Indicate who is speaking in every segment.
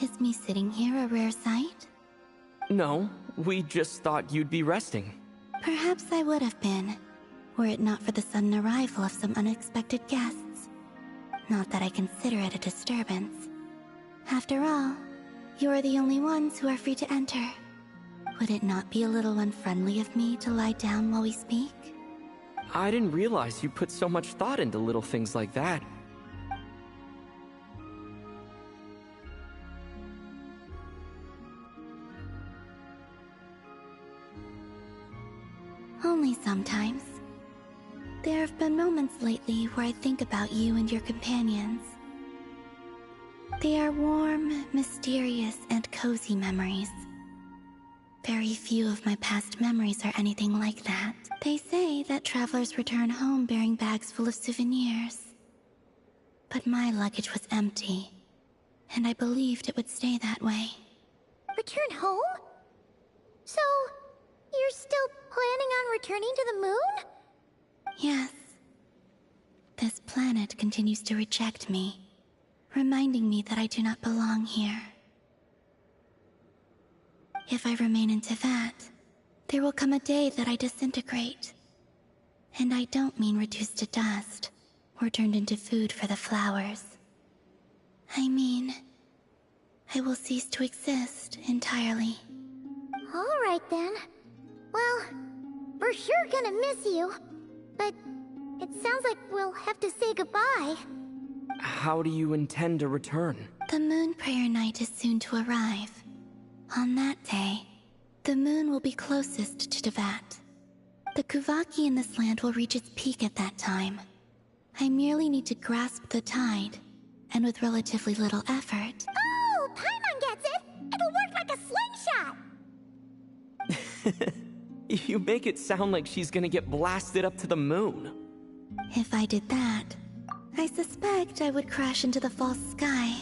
Speaker 1: Is me sitting here a rare sight?
Speaker 2: No, we just thought you'd be resting.
Speaker 1: Perhaps I would have been, were it not for the sudden arrival of some unexpected guests. Not that I consider it a disturbance. After all, you are the only ones who are free to enter. Would it not be a little unfriendly of me to lie down while we speak?
Speaker 2: I didn't realize you put so much thought into little things like that.
Speaker 1: Only sometimes. There have been moments lately where I think about you and your companions. They are warm, mysterious, and cozy memories. Very few of my past memories are anything like that. They say that travelers return home bearing bags full of souvenirs. But my luggage was empty, and I believed it would stay that way.
Speaker 3: Return home? So, you're still planning on returning to the moon?
Speaker 1: Yes. This planet continues to reject me, reminding me that I do not belong here. If I remain in Teyvat, there will come a day that I disintegrate. And I don't mean reduced to dust, or turned into food for the flowers. I mean, I will cease to exist entirely.
Speaker 3: Alright then. Well, we're sure gonna miss you. But it sounds like we'll have to say goodbye.
Speaker 2: How do you intend to return?
Speaker 1: The moon prayer night is soon to arrive. On that day, the moon will be closest to Teyvat. The Kuvaki in this land will reach its peak at that time. I merely need to grasp the tide, and with relatively little effort...
Speaker 3: Oh! Paimon gets it! It'll work like a slingshot!
Speaker 2: You make it sound like she's gonna get blasted up to the moon.
Speaker 1: If I did that, I suspect I would crash into the false sky.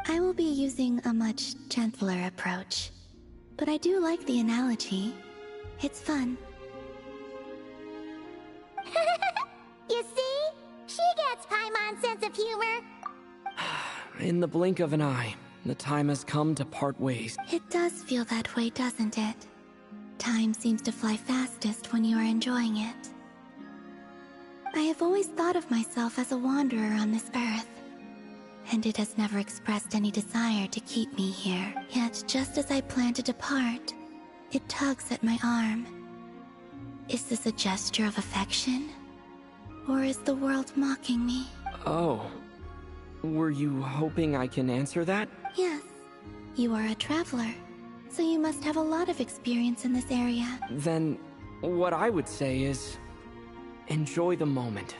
Speaker 1: I will be using a much gentler approach, but I do like the analogy. It's fun.
Speaker 3: You see? She gets Paimon's sense of humor.
Speaker 2: In the blink of an eye, the time has come to part ways.
Speaker 1: It does feel that way, doesn't it? Time seems to fly fastest when you are enjoying it. I have always thought of myself as a wanderer on this earth, and it has never expressed any desire to keep me here. Yet, just as I plan to depart, it tugs at my arm. Is this a gesture of affection? Or is the world mocking me?
Speaker 2: Oh. Were you hoping I can answer that?
Speaker 1: Yes. You are a traveler, so you must have a lot of experience in this area.
Speaker 2: Then, what I would say is... enjoy the moment.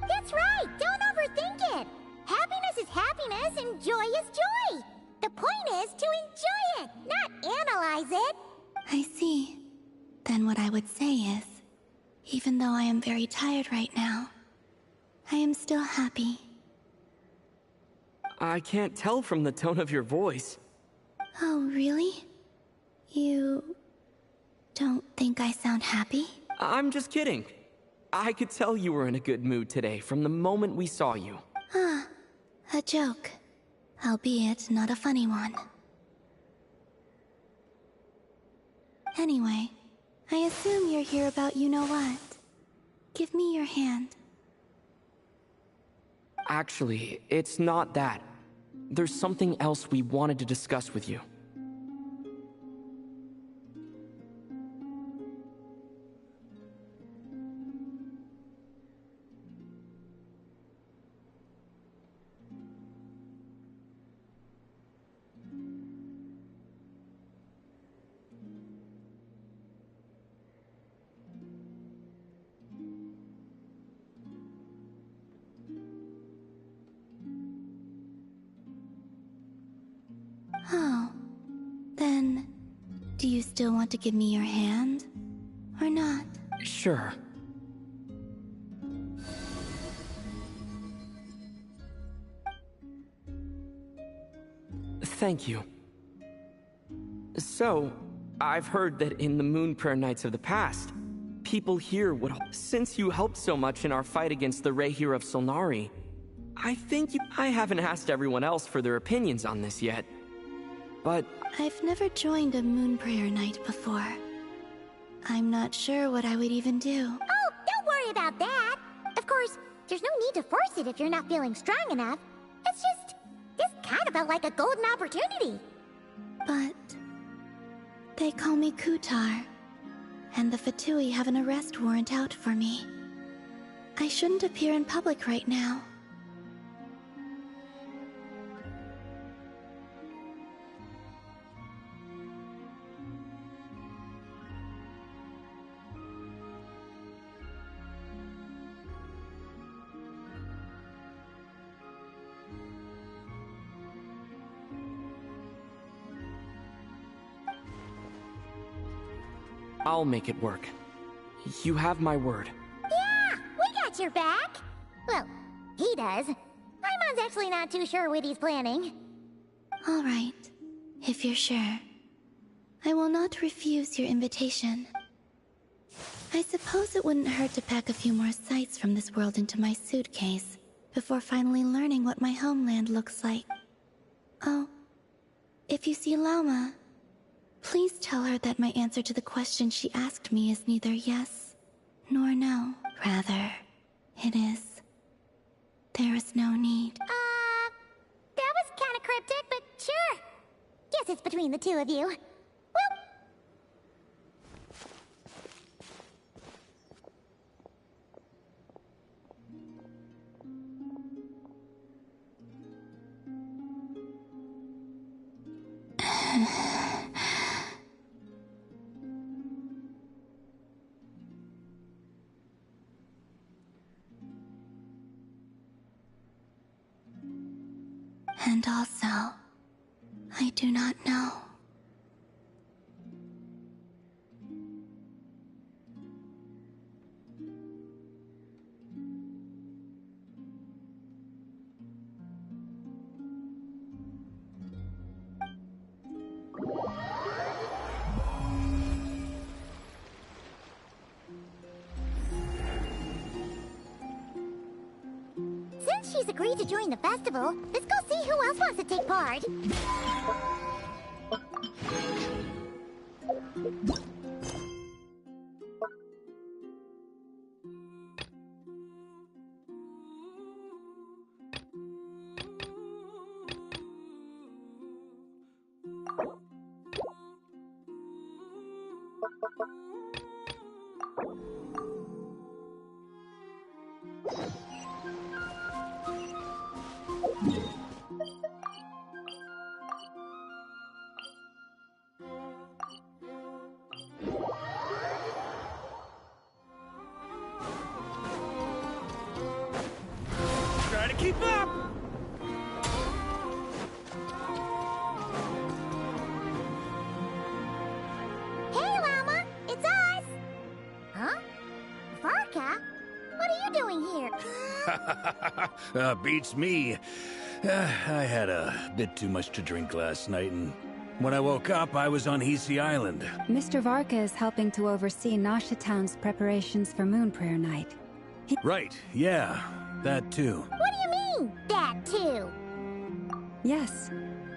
Speaker 3: That's right! Don't overthink it! Happiness is happiness and joy is joy! The point is to enjoy it, not analyze it!
Speaker 1: I see. Then what I would say is, even though I am very tired right now, I am still happy.
Speaker 2: I can't tell from the tone of your voice.
Speaker 1: Oh, really? You don't think I sound happy?
Speaker 2: I'm just kidding. I could tell you were in a good mood today from the moment we saw you.
Speaker 1: Ah, a joke. Albeit not a funny one. Anyway, I assume you're here about you-know-what. Give me your hand.
Speaker 2: Actually, it's not that. There's something else we wanted to discuss with you.
Speaker 1: Oh, then, do you still want to give me your hand, or not?
Speaker 2: Sure. Thank you. So, I've heard that in the Moon Prayer Nights of the past, people here would... Since you helped so much in our fight against the Rehir of Solnari, I haven't asked everyone else for their opinions on this yet, but...
Speaker 1: I've never joined a Moon Prayer Night before. I'm not sure what I would even do.
Speaker 3: Oh, don't worry about that. Of course, there's no need to force it if you're not feeling strong enough. It's just, this kind of felt like a golden opportunity.
Speaker 1: But they call me Kutar, and the Fatui have an arrest warrant out for me. I shouldn't appear in public right now.
Speaker 2: I'll make it work. You have my word.
Speaker 3: Yeah, we got your back. Well, he does. Paimon's actually not too sure what he's planning.
Speaker 1: All right, if you're sure. I will not refuse your invitation. I suppose it wouldn't hurt to pack a few more sights from this world into my suitcase before finally learning what my homeland looks like. Oh, if you see Lauma, please tell her that my answer to the question she asked me is neither yes nor no. Rather, it is. There is no need.
Speaker 3: That was kind of cryptic, but sure. Guess it's between the two of you. Well...
Speaker 1: And also, I do not know.
Speaker 3: Since she's agreed to join the festival, let's go see who else wants to take part.
Speaker 2: Try to keep up!
Speaker 3: Hey, Llama! It's us! Huh? Varka? What are you doing here?
Speaker 4: Beats me. I had a bit too much to drink last night, and when I woke up, I was on Hisi Island.
Speaker 5: Mr. Varka is helping to oversee Nasha Town's preparations for Moon Prayer Night.
Speaker 4: Right, yeah, that too.
Speaker 3: What do you mean, that too?
Speaker 5: Yes.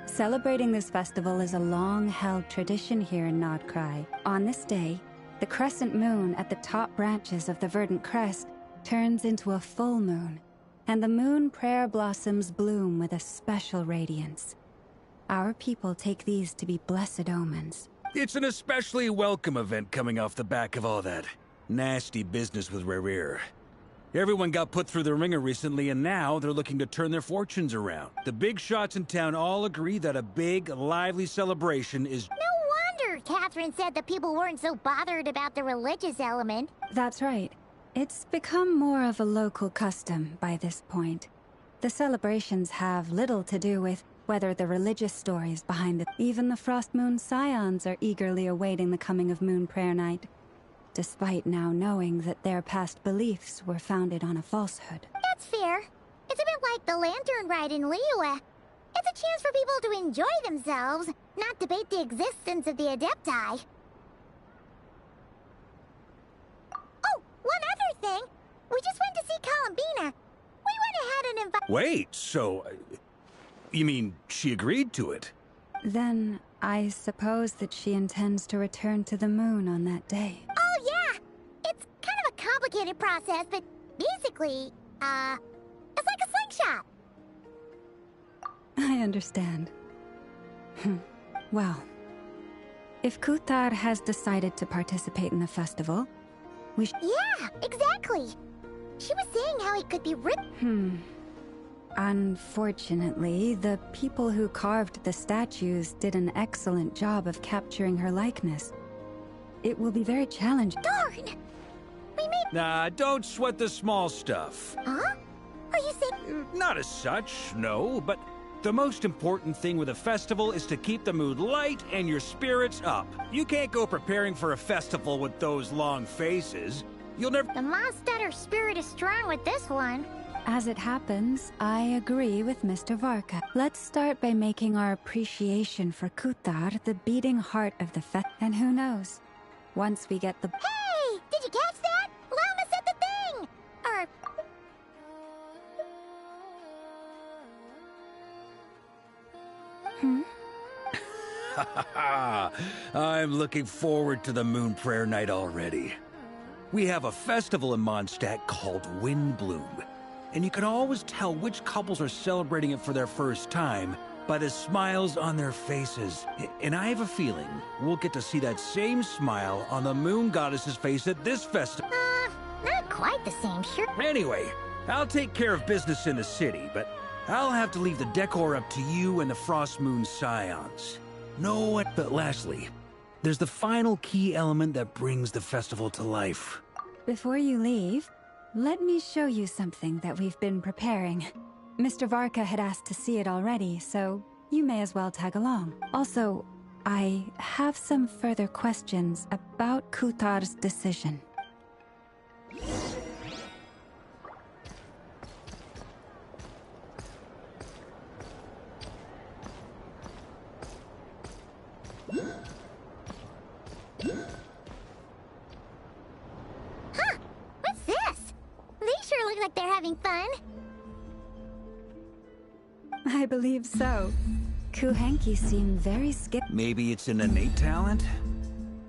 Speaker 5: Celebrating this festival is a long-held tradition here in Nodcry. On this day, the crescent moon at the top branches of the verdant crest turns into a full moon, and the moon prayer blossoms bloom with a special radiance. Our people take these to be blessed omens.
Speaker 4: It's an especially welcome event coming off the back of all that nasty business with Rehir. Everyone got put through the ringer recently, and now they're looking to turn their fortunes around. The big shots in town all agree that a big, lively celebration is...
Speaker 3: No wonder Catherine said the people weren't so bothered about the religious element.
Speaker 5: That's right. It's become more of a local custom by this point. The celebrations have little to do with whether the religious stories behind it. Even the Frost Moon Scions are eagerly awaiting the coming of Moon Prayer Night, despite now knowing that their past beliefs were founded on a falsehood.
Speaker 3: That's fair. It's a bit like the lantern ride in Liyue. It's a chance for people to enjoy themselves, not debate the existence of the Adepti. Oh, one other thing. We just went to see Columbina. We went ahead and invited...
Speaker 4: Wait, so... you mean she agreed to it?
Speaker 5: Then I suppose that she intends to return to the moon on that day.
Speaker 3: Oh, yeah! It's kind of a complicated process, but basically, it's like a slingshot.
Speaker 5: I understand. Well, if Kuthar has decided to participate in the festival, we
Speaker 3: Yeah, exactly. She was saying how it could be
Speaker 5: Unfortunately, the people who carved the statues did an excellent job of capturing her likeness. It will be very challenging.
Speaker 3: Darn! We made...
Speaker 4: Nah, don't sweat the small stuff.
Speaker 3: Huh? Are you saying...
Speaker 4: Not as such, no, but the most important thing with a festival is to keep the mood light and your spirits up. You can't go preparing for a festival with those long faces. You'll never...
Speaker 3: The Mondstatter spirit is strong with this one.
Speaker 5: As it happens, I agree with Mr. Varka. Let's start by making our appreciation for Kuthar the beating heart of the fest. And who knows, once we get the...
Speaker 3: Hey! Did you catch that? Lama said the thing! Or...
Speaker 4: I'm looking forward to the Moon Prayer Night already. We have a festival in Mondstadt called Windbloom, and you can always tell which couples are celebrating it for their first time by the smiles on their faces. And I have a feeling we'll get to see that same smile on the Moon Goddess's face at this festival.
Speaker 3: Not quite the same, sure.
Speaker 4: Anyway, I'll take care of business in the city, but I'll have to leave the decor up to you and the Frost Moon Scions. No, but lastly, there's the final key element that brings the festival to life.
Speaker 5: Before you leave, let me show you something that we've been preparing. Mr. Varka had asked to see it already, so you may as well tag along. Also, I have some further questions about Kuthar's decision.
Speaker 3: Huh? What's this? They sure look like they're having fun.
Speaker 5: I believe so. Kuhenki seem very skip.
Speaker 4: Maybe it's an innate talent?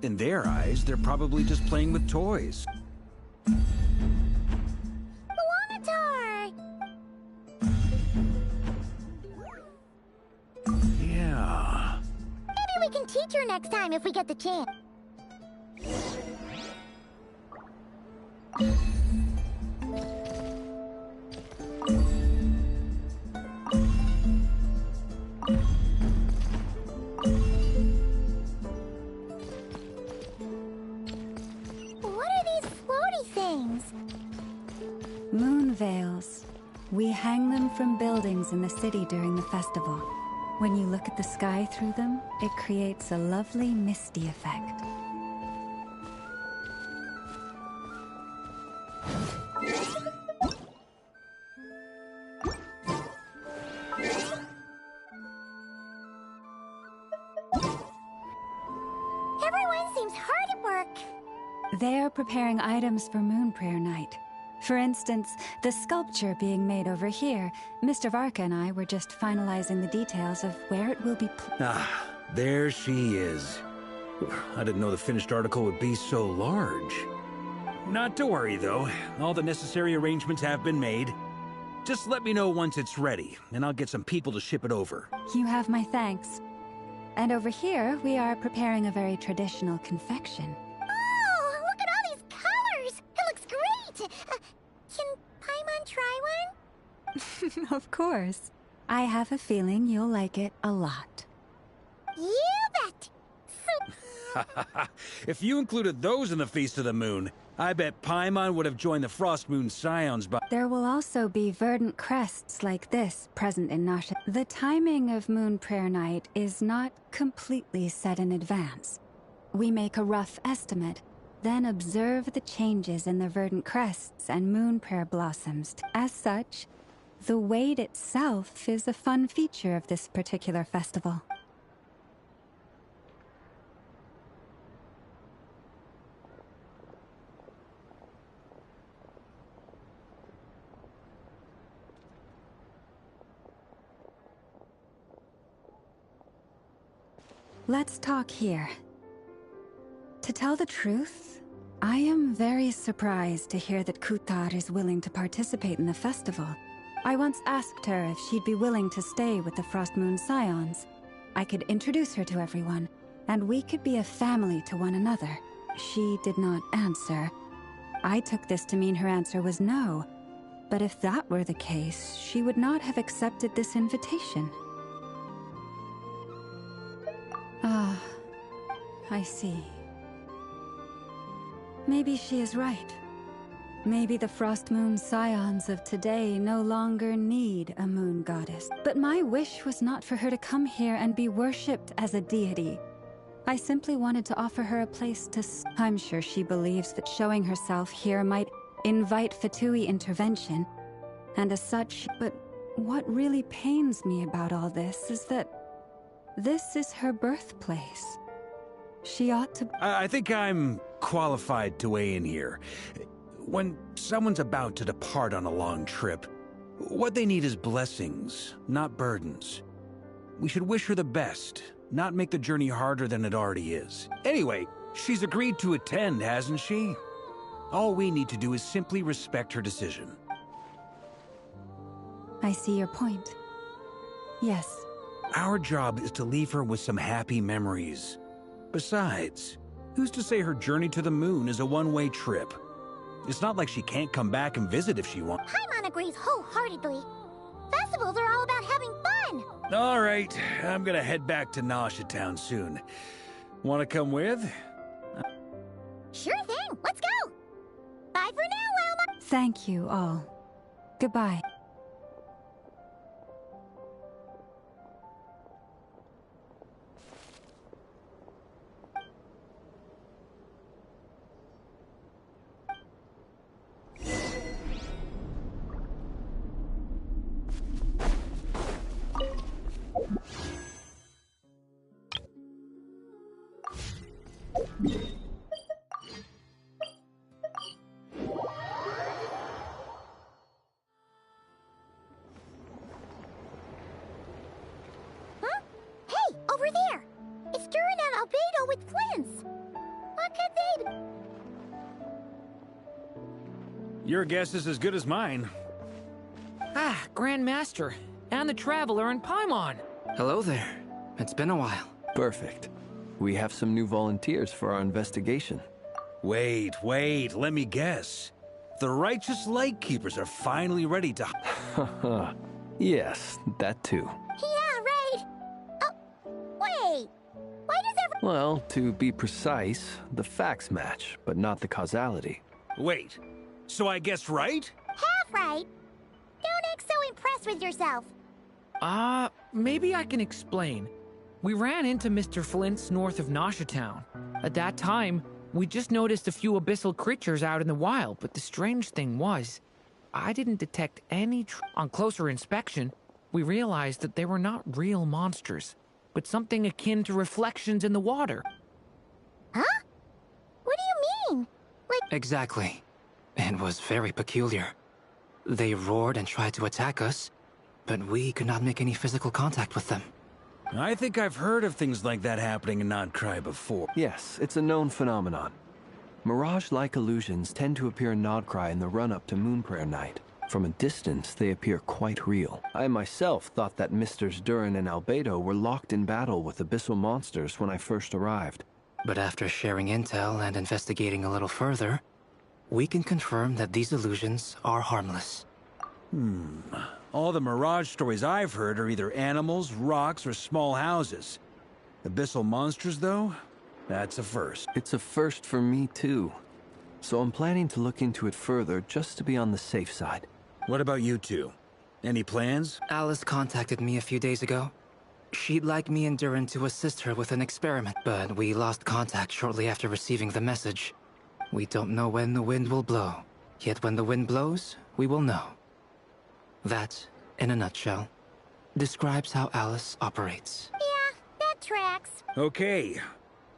Speaker 4: In their eyes, they're probably just playing with toys.
Speaker 3: Luanatar!
Speaker 4: Yeah.
Speaker 3: Maybe we can teach her next time if we get the chance. What are these floaty things?
Speaker 5: Moon veils. We hang them from buildings in the city during the festival. When you look at the sky through them, it creates a lovely misty effect.
Speaker 3: Everyone seems hard at work.
Speaker 5: They are preparing items for Moon Prayer Night. For instance, the sculpture being made over here. Mr. Varka and I were just finalizing the details of where it will be
Speaker 4: Ah, there she is. I didn't know the finished article would be so large. Not to worry, though. All the necessary arrangements have been made. Just let me know once it's ready, and I'll get some people to ship it over.
Speaker 5: You have my thanks. And over here, we are preparing a very traditional confection.
Speaker 3: Oh, look at all these colors! It looks great! Can Paimon try one?
Speaker 5: Of course. I have a feeling you'll like it a lot.
Speaker 3: You bet!
Speaker 4: If you included those in the Feast of the Moon, I bet Paimon would have joined the Frost Moon Scions by...
Speaker 5: There will also be verdant crests like this present in Nasha. The timing of Moon Prayer Night is not completely set in advance. We make a rough estimate, then observe the changes in the verdant crests and Moon Prayer blossoms. As such, The wait itself is a fun feature of this particular festival. Let's talk here. To tell the truth, I am very surprised to hear that Kutar is willing to participate in the festival. I once asked her if she'd be willing to stay with the Frost Moon Scions. I could introduce her to everyone, and we could be a family to one another. She did not answer. I took this to mean her answer was no. But if that were the case, she would not have accepted this invitation. Ah, I see. Maybe she is right. Maybe the Frost Moon Scions of today no longer need a moon goddess. But my wish was not for her to come here and be worshipped as a deity. I simply wanted to offer her a place to I'm sure she believes that showing herself here might invite Fatui intervention, and as such, but what really pains me about all this is that this is her birthplace. She ought to...
Speaker 4: I think I'm qualified to weigh in here. When someone's about to depart on a long trip, what they need is blessings, not burdens. We should wish her the best, not make the journey harder than it already is. Anyway, she's agreed to attend, hasn't she? All we need to do is simply respect her decision.
Speaker 5: I see your point. Yes.
Speaker 4: Our job is to leave her with some happy memories. Besides, who's to say her journey to the moon is a one-way trip? It's not like she can't come back and visit if she wants.
Speaker 3: Paimon agrees wholeheartedly. Festivals are all about having fun.
Speaker 4: All right, I'm gonna head back to Nasha Town soon. Want to come with?
Speaker 3: Sure thing, let's go. Bye for now, Wilma.
Speaker 5: Thank you all. Goodbye.
Speaker 3: Huh? Hey, over there. It's Durin and Albedo with Flints. What could they...
Speaker 4: Your guess is as good as mine.
Speaker 6: Ah, Grand Master, and the Traveler and Paimon.
Speaker 7: Hello there. It's been a while. Perfect. We have some new volunteers for our investigation.
Speaker 4: Wait, let me guess. The righteous Lightkeepers are finally ready to...
Speaker 7: Haha. Yes, that too.
Speaker 3: Yeah, right. Oh, wait. Why does
Speaker 7: Well, to be precise, the facts match, but not the causality.
Speaker 4: Wait, so I guessed right?
Speaker 3: Half right. Don't act so impressed with yourself.
Speaker 6: Maybe I can explain. We ran into Mr. Flint's north of Nasha Town. At that time, we just noticed a few abyssal creatures out in the wild, but the strange thing was, I didn't detect any On closer inspection, we realized that they were not real monsters, but something akin to reflections in the water.
Speaker 3: Huh? What do you mean? Like...
Speaker 7: Exactly. It was very peculiar. They roared and tried to attack us, but we could not make any physical contact with them.
Speaker 4: I think I've heard of things like that happening in Nodcry before.
Speaker 7: Yes, it's a known phenomenon. Mirage-like illusions tend to appear in Nodcry in the run-up to Moonprayer Night. From a distance, they appear quite real. I myself thought that Misters Durin and Albedo were locked in battle with abyssal monsters when I first arrived. But after sharing intel and investigating a little further, we can confirm that these illusions are harmless.
Speaker 4: All the Mirage stories I've heard are either animals, rocks, or small houses. Abyssal monsters, though? That's a first.
Speaker 7: It's a first for me, too. So I'm planning to look into it further just to be on the safe side.
Speaker 4: What about you two? Any plans?
Speaker 7: Alice contacted me a few days ago. She'd like me and Durin to assist her with an experiment, but we lost contact shortly after receiving the message. We don't know when the wind will blow, yet when the wind blows, we will know. That
Speaker 8: in a nutshell, describes how Alice operates.
Speaker 3: Yeah, that tracks.
Speaker 4: Okay.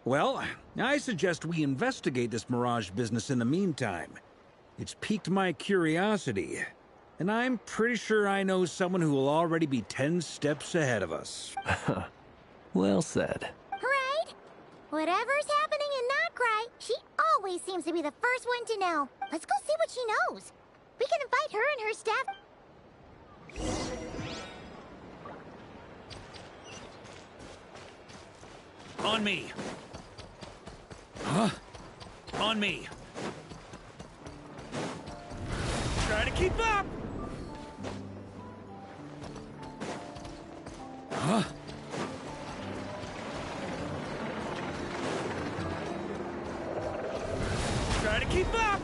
Speaker 4: Well, I suggest we investigate this Mirage business in the meantime. It's piqued my curiosity, and I'm pretty sure I know someone who will already be 10 steps ahead of us.
Speaker 7: Well said.
Speaker 3: Right? Whatever's happening in Notcry, she always seems to be the first one to know. Let's go see what she knows. We can invite her and her staff.
Speaker 4: On me! Huh? On me! Try to keep up! Huh? Try to keep up!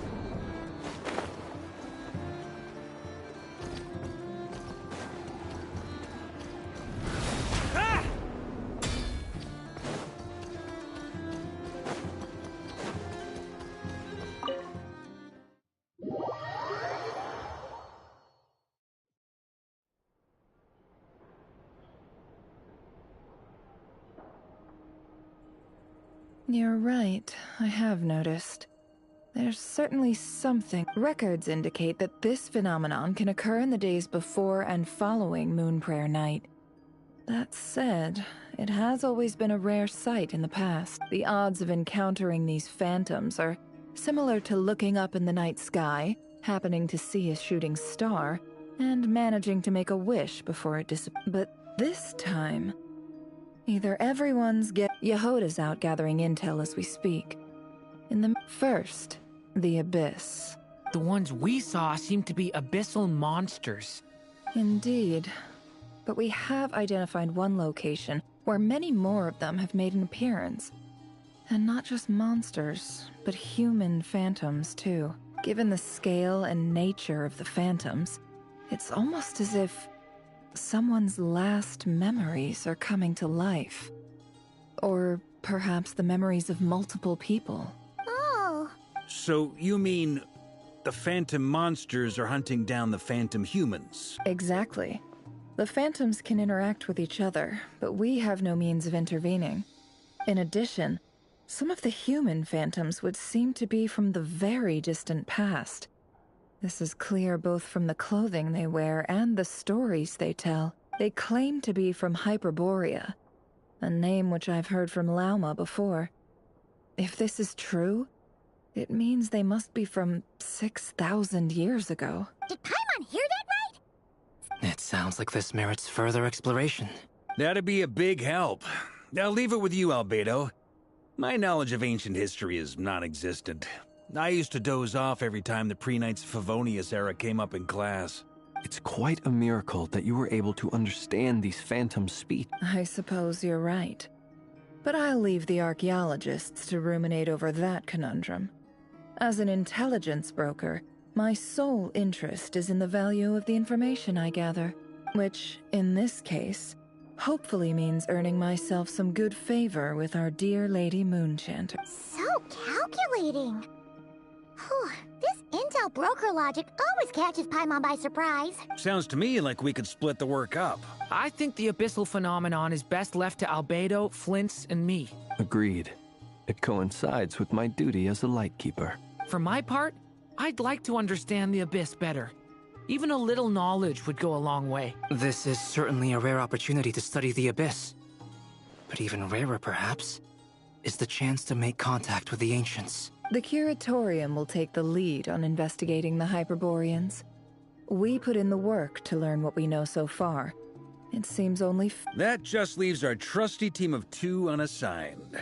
Speaker 4: Ah!
Speaker 9: You're right, I have noticed. There's certainly something. Records indicate that this phenomenon can occur in the days before and following Moon Prayer Night. That said, it has always been a rare sight in the past. The odds of encountering these phantoms are similar to looking up in the night sky, happening to see a shooting star, and managing to make a wish before it disappears. But this time, either everyone's Yehoda's out gathering intel as we speak. In the first, the Abyss.
Speaker 6: The ones we saw seem to be abyssal monsters.
Speaker 9: Indeed. But we have identified one location where many more of them have made an appearance. And not just monsters, but human phantoms too. Given the scale and nature of the phantoms, it's almost as if someone's last memories are coming to life. Or perhaps the memories of multiple people.
Speaker 3: Oh.
Speaker 4: So you mean the phantom monsters are hunting down the phantom humans?
Speaker 9: Exactly. The phantoms can interact with each other, but we have no means of intervening. In addition, some of the human phantoms would seem to be from the very distant past. This is clear both from the clothing they wear and the stories they tell. They claim to be from Hyperborea, a name which I've heard from Lauma before. If this is true, it means they must be from 6,000 years ago.
Speaker 3: Did Paimon hear that right?
Speaker 8: It sounds like this merits further exploration.
Speaker 4: That'd be a big help. I'll leave it with you, Albedo. My knowledge of ancient history is non-existent. I used to doze off every time the pre-Knights Favonius era came up in class.
Speaker 7: It's quite a miracle that you were able to understand these phantoms' speech.
Speaker 9: I suppose you're right. But I'll leave the archaeologists to ruminate over that conundrum. As an intelligence broker, my sole interest is in the value of the information I gather, which, in this case, hopefully means earning myself some good favor with our dear Lady Moonchanter.
Speaker 3: So calculating. Whew, this intel broker logic always catches Paimon by surprise.
Speaker 4: Sounds to me like we could split the work up.
Speaker 6: I think the abyssal phenomenon is best left to Albedo, Flints, and me.
Speaker 7: Agreed. It coincides with my duty as a lightkeeper.
Speaker 6: For my part, I'd like to understand the abyss better. Even a little knowledge would go a long way.
Speaker 8: This is certainly a rare opportunity to study the abyss. But even rarer, perhaps, is the chance to make contact with the ancients.
Speaker 9: The Curatorium will take the lead on investigating the Hyperboreans. We put in the work to learn what we know so far. It seems only
Speaker 4: That just leaves our trusty team of 2 unassigned.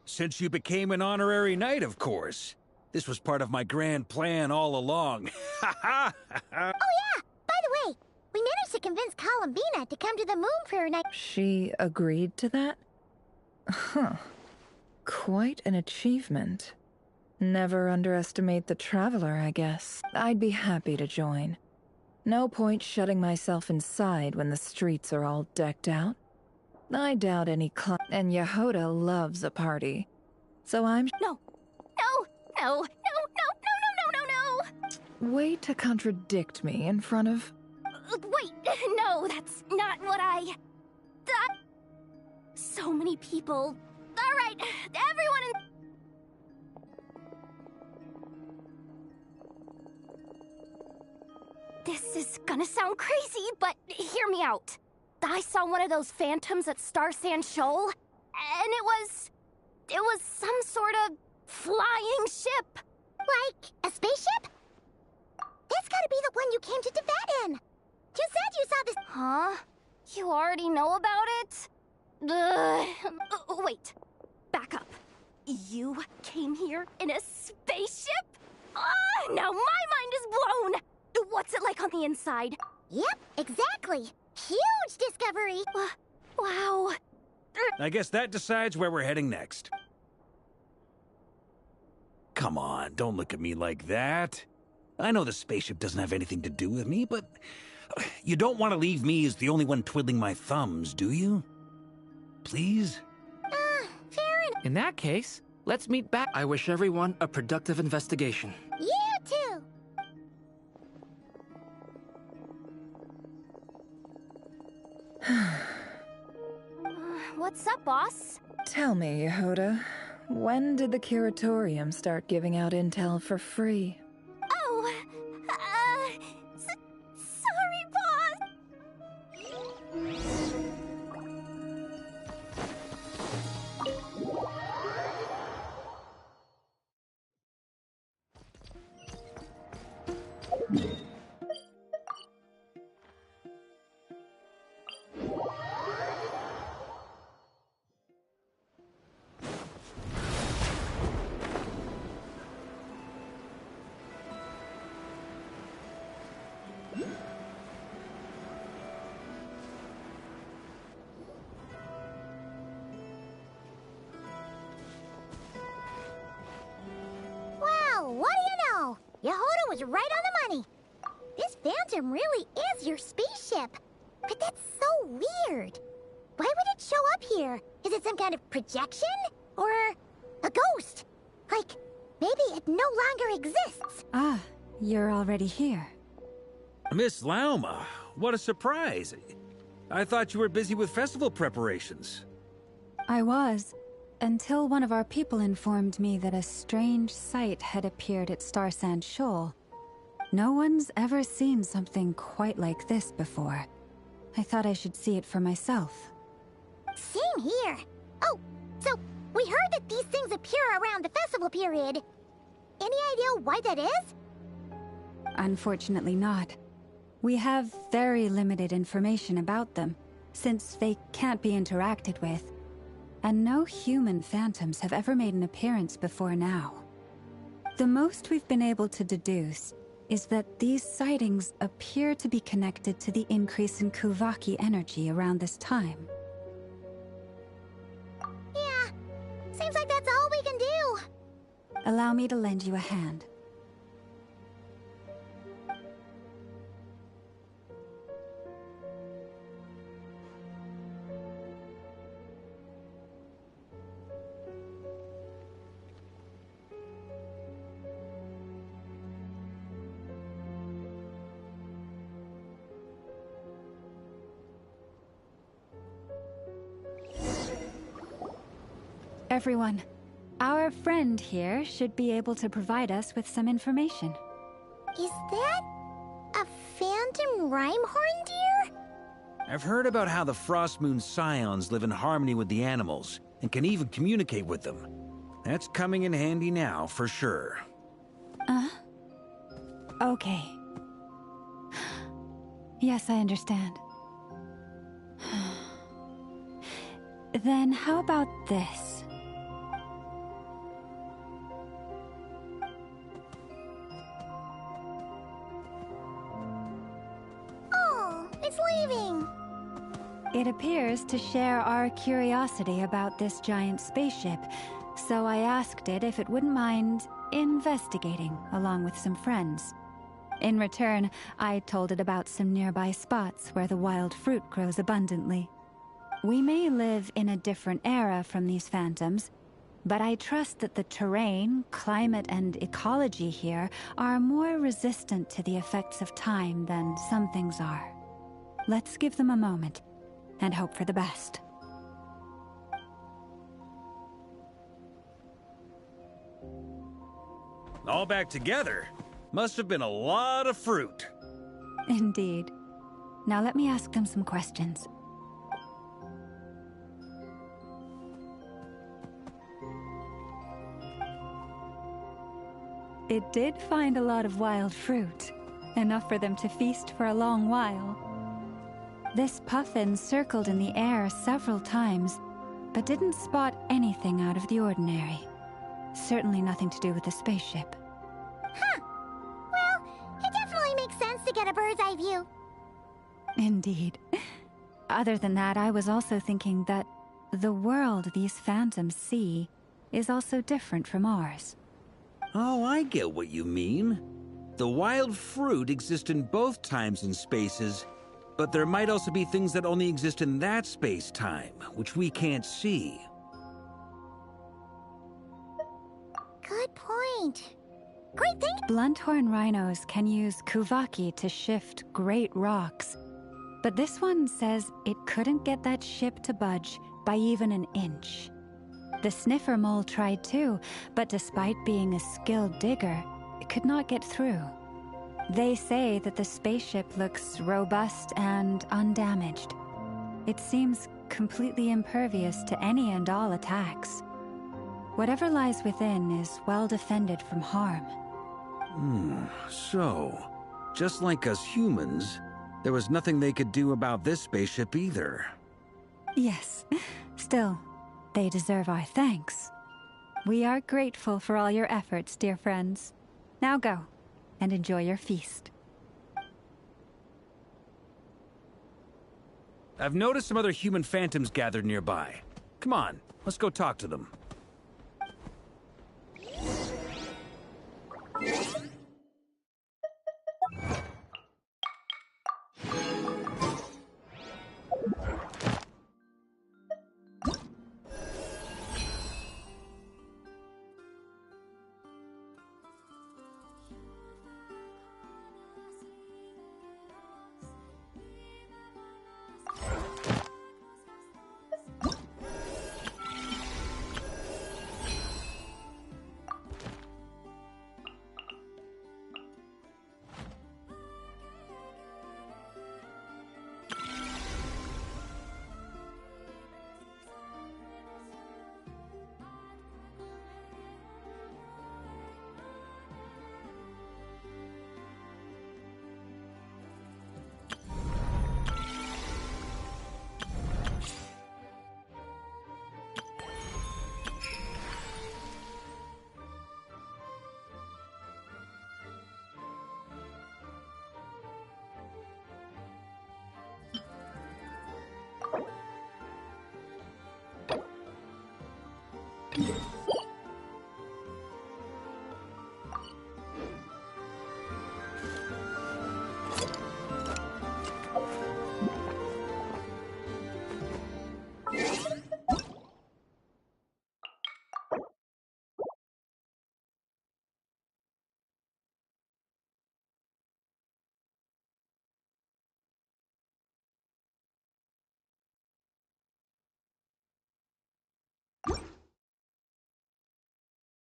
Speaker 4: Since you became an honorary knight, of course. This was part of my grand plan all along. Ha ha!
Speaker 3: Oh yeah! By the way, we managed to convince Columbina to come to the Moon Prayer Night.
Speaker 9: She agreed to that? Huh. Quite an achievement. Never underestimate the traveler, I guess. I'd be happy to join. No point shutting myself inside when the streets are all decked out. I doubt any and Yehoda loves a party. So I'm—
Speaker 3: No! No! No! No! No! No! No! No! No! No!
Speaker 9: Way to contradict me in front of...
Speaker 3: Wait, no, that's not what I... So many people. Alright, everyone in... This is gonna sound crazy, but hear me out. I saw one of those phantoms at Star Sand Shoal, and it was some sort of flying ship. Like a spaceship? That's gotta be the one you came to Tibet in. You said you saw this... Huh? You already know about it? Wait. Back up. You came here in a spaceship? Now my mind is blown! What's it like on the inside? Yep, exactly. Huge discovery. Wow.
Speaker 4: I guess that decides where we're heading next. Come on, don't look at me like that. I know the spaceship doesn't have anything to do with me, but you don't want to leave me as the only one twiddling my thumbs, do you? Please?
Speaker 3: Fair enough.
Speaker 6: In that case, let's meet back.
Speaker 8: I wish everyone a productive investigation.
Speaker 3: You too. What's up, boss?
Speaker 9: Tell me, Yehoda, when did the curatorium start giving out intel for free?
Speaker 3: Oh, sorry, boss. Wow, what do you know? Yehoda was right on the money. This phantom really is your spaceship. But that's so weird. Why would it show up here? Is it some kind of projection? Or a ghost? Like, maybe it no longer exists.
Speaker 5: Ah, you're already here.
Speaker 4: Miss Lauma, what a surprise. I thought you were busy with festival preparations.
Speaker 5: I was, until one of our people informed me that a strange sight had appeared at Star Sand Shoal. No one's ever seen something quite like this before. I thought I should see it for myself.
Speaker 3: Same here. Oh, so we heard that these things appear around the festival period. Any idea why that is?
Speaker 5: Unfortunately not. We have very limited information about them, since they can't be interacted with. And no human phantoms have ever made an appearance before now. The most we've been able to deduce is that these sightings appear to be connected to the increase in Kuvaki energy around this time.
Speaker 3: Yeah, seems like that's all we can do.
Speaker 5: Allow me to lend you a hand. Everyone, our friend here should be able to provide us with some information.
Speaker 3: Is that a phantom Rhymehorn deer?
Speaker 4: I've heard about how the Frost Moon Scions live in harmony with the animals, and can even communicate with them. That's coming in handy now, for sure.
Speaker 5: Okay. Yes, I understand. Then how about this?
Speaker 3: Oh, it's leaving.
Speaker 5: It appears to share our curiosity about this giant spaceship, so I asked it if it wouldn't mind investigating along with some friends. In return, I told it about some nearby spots where the wild fruit grows abundantly. We may live in a different era from these phantoms, But I trust that the terrain, climate, and ecology here are more resistant to the effects of time than some things are. Let's give them a moment and hope for the best.
Speaker 4: All back together? Must have been a lot of fruit.
Speaker 5: Indeed. Now let me ask them some questions. It did find a lot of wild fruit, enough for them to feast for a long while. This puffin circled in the air several times, but didn't spot anything out of the ordinary. Certainly nothing to do with the spaceship.
Speaker 3: Huh. Well, it definitely makes sense to get a bird's eye view.
Speaker 5: Indeed. Other than that, I was also thinking that the world these phantoms see is also different from ours.
Speaker 4: Oh, I get what you mean. The wild fruit exist in both times and spaces, but there might also be things that only exist in that space-time, which we can't see.
Speaker 3: Good point. Great thinking.
Speaker 5: Blunthorn rhinos can use kuvaki to shift great rocks, but this one says it couldn't get that ship to budge by even an inch. The sniffer mole tried too, but despite being a skilled digger, it could not get through. They say that the spaceship looks robust and undamaged. It seems completely impervious to any and all attacks. Whatever lies within is well defended from harm.
Speaker 4: So, just like us humans, there was nothing they could do about this spaceship either.
Speaker 5: Yes, still, they deserve our thanks. We are grateful for all your efforts, dear friends. Now go, and enjoy your feast.
Speaker 4: I've noticed some other human phantoms gathered nearby. Come on, let's go talk to them.
Speaker 10: Yeah.